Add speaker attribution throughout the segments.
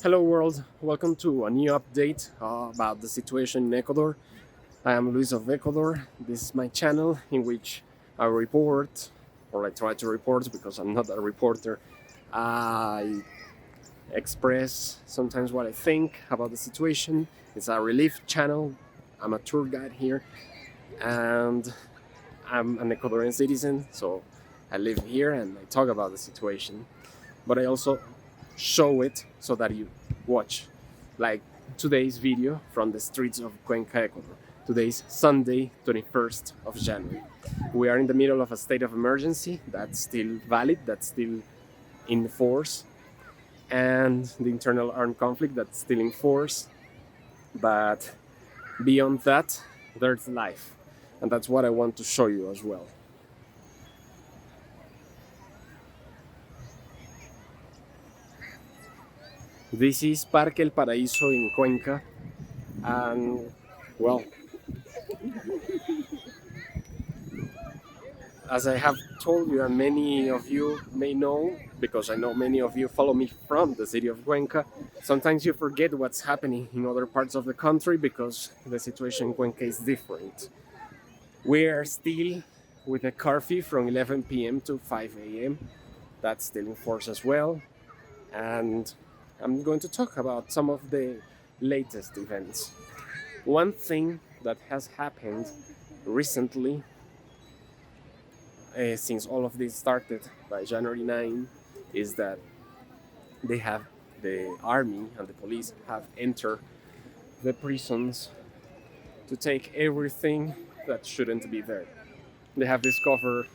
Speaker 1: Hello world, welcome to a new update about the situation in Ecuador. I am Luis of Ecuador. This is my channel in which I report, or I try to report because I'm not a reporter. I express sometimes what I think about the situation. It's a relief channel. I'm a tour guide here and I'm an Ecuadorian citizen, so I live here and I talk about the situation. But I also show it so that you watch, like today's video from the streets of Cuenca, Ecuador. Today's Sunday, 21st of January. We are in the middle of a state of emergency that's still valid, that's still in force, and the internal armed conflict that's still in force. But beyond that, there's life. And that's what I want to show you as well. This is Parque El Paraíso in Cuenca, and well, as I have told you, and many of you may know, because I know many of you follow me from the city of Cuenca, sometimes you forget what's happening in other parts of the country because the situation in Cuenca is different. We are still with a curfew from 11 p.m. to 5 a.m. That's still in force as well. And I'm going to talk about some of the latest events. One thing that has happened recently, since all of this started by January 9, is that the army and the police have entered the prisons to take everything that shouldn't be there. They have discovered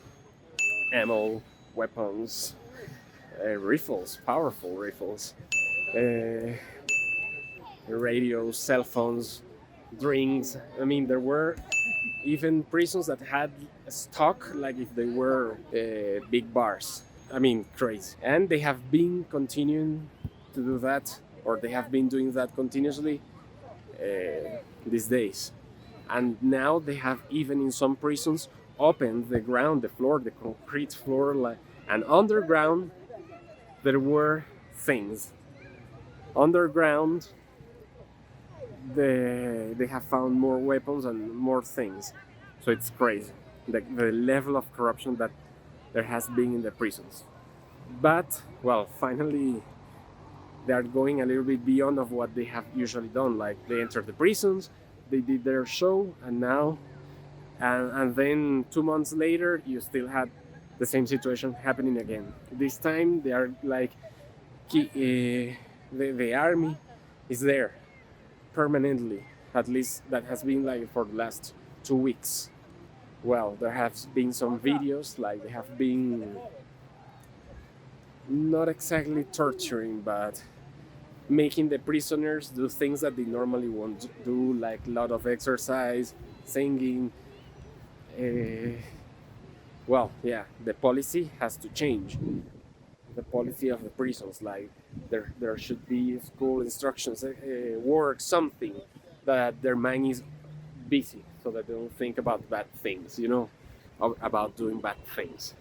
Speaker 1: ammo, weapons, rifles, powerful rifles, uh, radios, cell phones, drinks. I mean, there were even prisons that had stock like if they were big bars. I mean, crazy. And they have been continuing to do that, or they have been doing that continuously these days. And now they have, even in some prisons, opened the ground, the floor, the concrete floor, and underground there were things. Underground, they have found more weapons and more things. So it's crazy, the level of corruption that there has been in the prisons. But, well, finally, they are going a little bit beyond of what they have usually done. Like, they entered the prisons, they did their show, and now, and then 2 months later, you still had the same situation happening again. This time, they are like, the army is there permanently. At least that has been like for the last 2 weeks. Well, there have been some videos, like they have been not exactly torturing, but making the prisoners do things that they normally won't do, like a lot of exercise, singing. Well, yeah, the policy has to change. The policy of the prisons, like there should be school instructions, work, something that their mind is busy, so that they don't think about bad things, about doing bad things.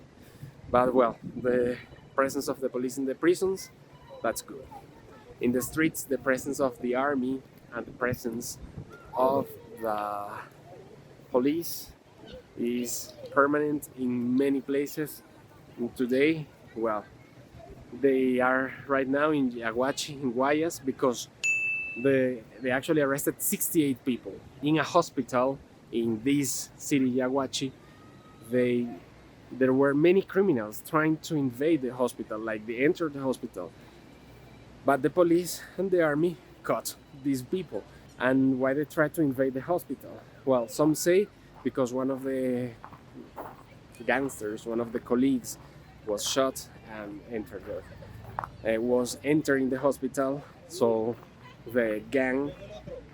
Speaker 1: But well, the presence of the police in the prisons, that's good. In the streets, the presence of the army and the presence of the police is permanent in many places. And today, well, they are right now in Yaguachi, in Guayas, because they actually arrested 68 people in a hospital in this city, Yaguachi. There were many criminals trying to invade the hospital, like they entered the hospital. But the police and the army caught these people. And why they tried to invade the hospital? Well, some say because one of the gangsters, one of the colleagues, was shot and entered there. Was entering the hospital, so the gang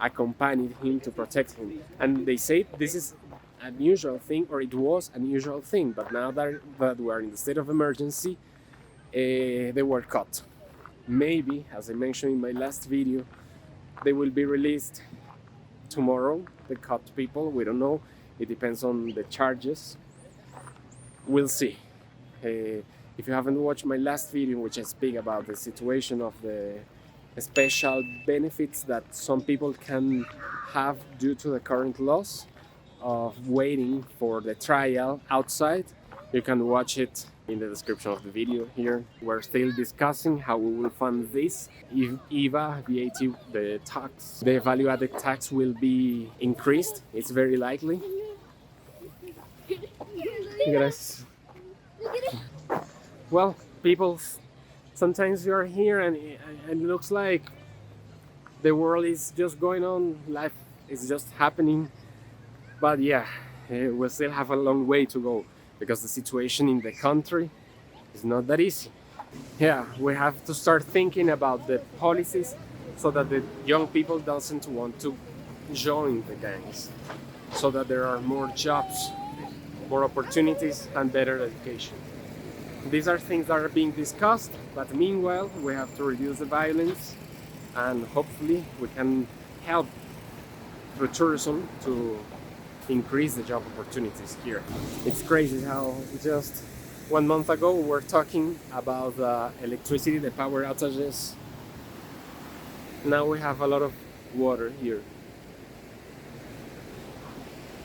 Speaker 1: accompanied him to protect him. And they say this is an unusual thing, or it was an unusual thing, but now that we are in the state of emergency, they were caught. Maybe, as I mentioned in my last video, they will be released tomorrow, the caught people. We don't know. It depends on the charges. We'll see. If you haven't watched my last video, in which I speak about the situation of the special benefits that some people can have due to the current laws of waiting for the trial outside. You can watch it in the description of the video here. We're still discussing how we will fund this. If IVA, VAT, the tax, the value added tax will be increased, it's very likely. Gracias. Well, people, sometimes you're here and it looks like the world is just going on, life is just happening. But yeah, we still have a long way to go because the situation in the country is not that easy. Yeah, we have to start thinking about the policies so that the young people doesn't want to join the gangs, so that there are more jobs, more opportunities, and better education. These are things that are being discussed, but meanwhile, we have to reduce the violence and hopefully we can help through tourism to increase the job opportunities here. It's crazy how just 1 month ago we were talking about the electricity, the power outages. Now we have a lot of water here.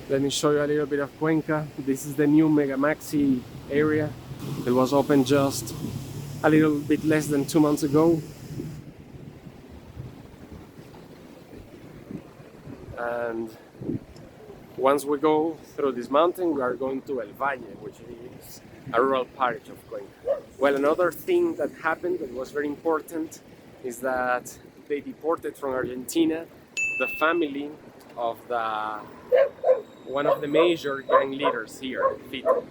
Speaker 1: Let me show you a little bit of Cuenca. This is the new Mega Maxi area. It was opened just a little bit less than 2 months ago. And once we go through this mountain, we are going to El Valle, which is a rural parish of Cuenca. Well, another thing that happened that was very important is that they deported from Argentina the family of one of the major gang leaders here, Fito.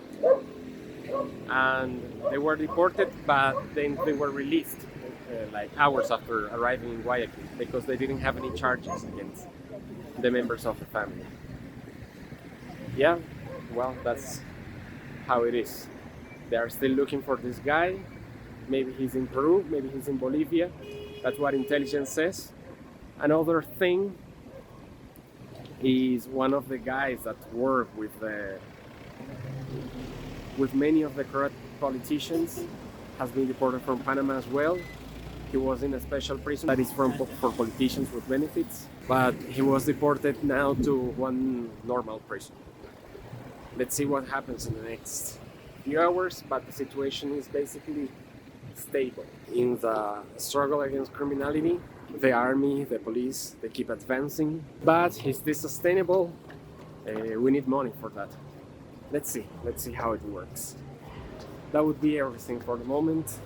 Speaker 1: And they were deported, but then they were released like hours after arriving in Guayaquil because they didn't have any charges against the members of the family. Yeah, well, that's how it is. They are still looking for this guy. Maybe he's in Peru, maybe he's in Bolivia. That's what intelligence says. Another thing is one of the guys that work with many of the corrupt politicians has been deported from Panama as well. He was in a special prison that is for politicians with benefits, but he was deported now to one normal prison. Let's see what happens in the next few hours, but the situation is basically stable. In the struggle against criminality, the army, the police, they keep advancing, but is this sustainable? We need money for that. Let's see how it works. That would be everything for the moment.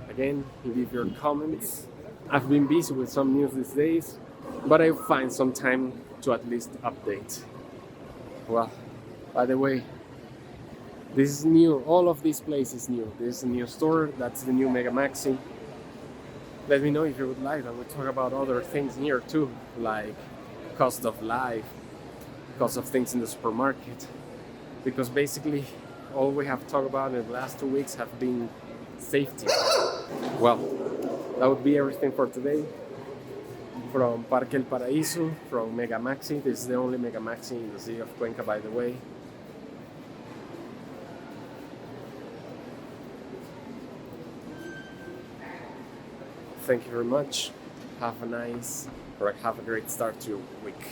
Speaker 1: Again, leave your comments. I've been busy with some news these days, but I find some time to at least update. Well, by the way, this is new. All of this place is new. This is a new store. That's the new Mega Maxi. Let me know if you would like that we talk about other things here too, like cost of life, cost of things in the supermarket. Because basically all we have talked about in the last 2 weeks have been safety. Well, that would be everything for today. From Parque El Paraíso, from Mega Maxi. This is the only Mega Maxi in the city of Cuenca, by the way. Thank you very much. Have a great start to your week.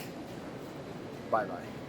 Speaker 1: Bye bye.